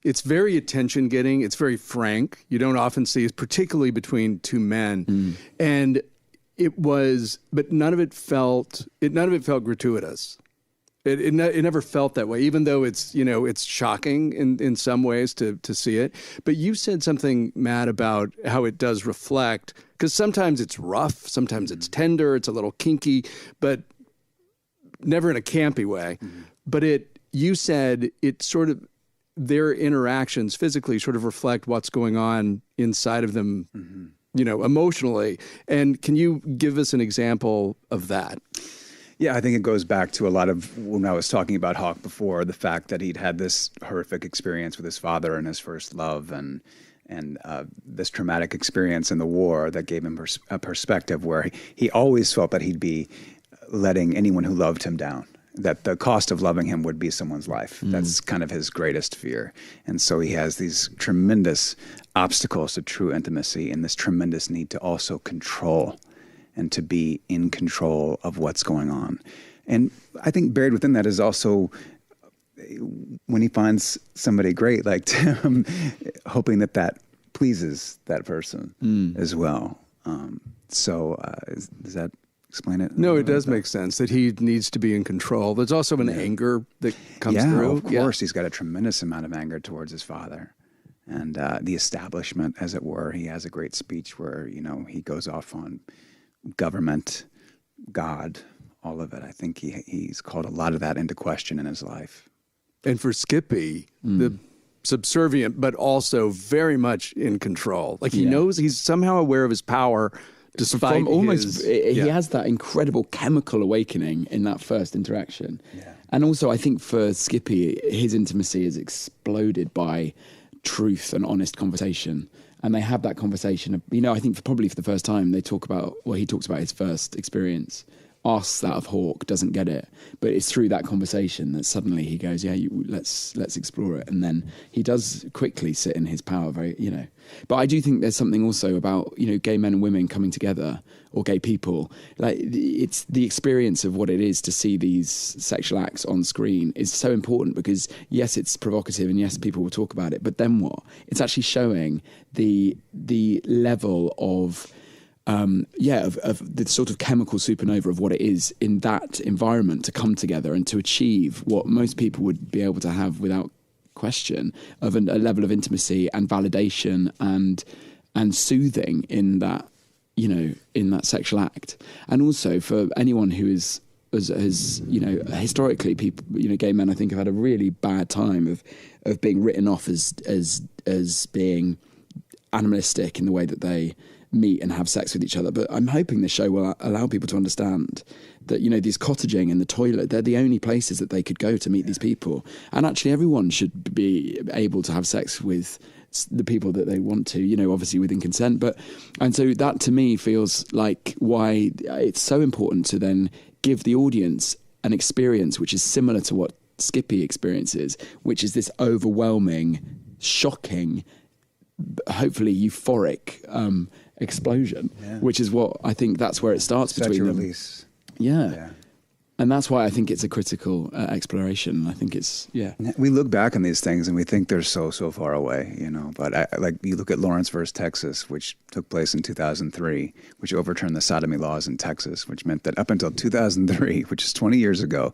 it's very attention getting. It's very frank. You don't often see it, particularly between two men. And but none of it felt gratuitous. It never felt that way, even though it's shocking in some ways to see it. But you said something, Matt, about how it does reflect, because sometimes it's rough, sometimes it's tender, it's a little kinky, but never in a campy way. But you said it sort of, their interactions physically sort of reflect what's going on inside of them, emotionally. And can you give us an example of that? Yeah, I think it goes back to a lot of when I was talking about Hawk before, the fact that he'd had this horrific experience with his father and his first love, and this traumatic experience in the war that gave him a perspective where he always felt that he'd be letting anyone who loved him down, that the cost of loving him would be someone's life. That's kind of his greatest fear. And so he has these tremendous obstacles to true intimacy and this tremendous need to also control and to be in control of what's going on. And I think buried within that is also when he finds somebody great like Tim, hoping that pleases that person as well. Does that explain it? No, it does make sense that he needs to be in control. There's also an anger that comes through. Of course. He's got a tremendous amount of anger towards his father. And the establishment, as it were. He has a great speech where, he goes off on government, God, all of it. I think he's called a lot of that into question in his life. And for Skippy, the subservient, but also very much in control. Like he knows, he's somehow aware of his power, despite he has that incredible chemical awakening in that first interaction. Yeah. And also I think for Skippy, his intimacy is exploded by truth and honest conversation. And they have that conversation of, I think probably for the first time he talks about his first experience, asks that of Hawk, doesn't get it. But it's through that conversation that suddenly he goes, let's explore it. And then he does quickly sit in his power, But I do think there's something also about, gay men and women coming together, or gay people. Like, it's the experience of what it is to see these sexual acts on screen is so important because, yes, it's provocative and yes, people will talk about it. But then what? It's actually showing the level of the sort of chemical supernova of what it is in that environment to come together and to achieve what most people would be able to have without question of a level of intimacy and validation and soothing in that, in that sexual act. And also for anyone who has historically people, gay men, I think have had a really bad time of being written off as being animalistic in the way that they meet and have sex with each other. But I'm hoping this show will allow people to understand that, these cottaging and the toilet, they're the only places that they could go to meet these people. And actually everyone should be able to have sex with the people that they want to, obviously within consent. And so that to me feels like why it's so important to then give the audience an experience which is similar to what Skippy experiences, which is this overwhelming, shocking, hopefully euphoric explosion, which is what I think that's where it starts between them. Release. Yeah. And that's why I think it's a critical exploration. I think it's, We look back on these things and we think they're so far away, but you look at Lawrence versus Texas, which took place in 2003, which overturned the sodomy laws in Texas, which meant that up until 2003, which is 20 years ago,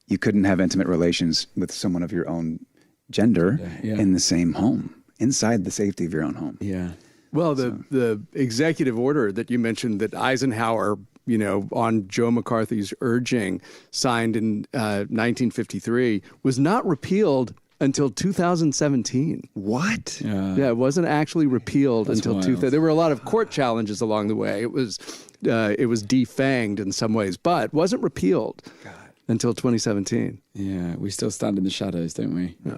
you couldn't have intimate relations with someone of your own gender in the same home, inside the safety of your own home. Yeah. Well, the executive order that you mentioned that Eisenhower, on Joe McCarthy's urging, signed in 1953, was not repealed until 2017. What? Yeah, it wasn't actually repealed until 2000. There were a lot of court challenges along the way. It was defanged in some ways, but wasn't repealed until 2017. Yeah, we still stand in the shadows, don't we? Yeah.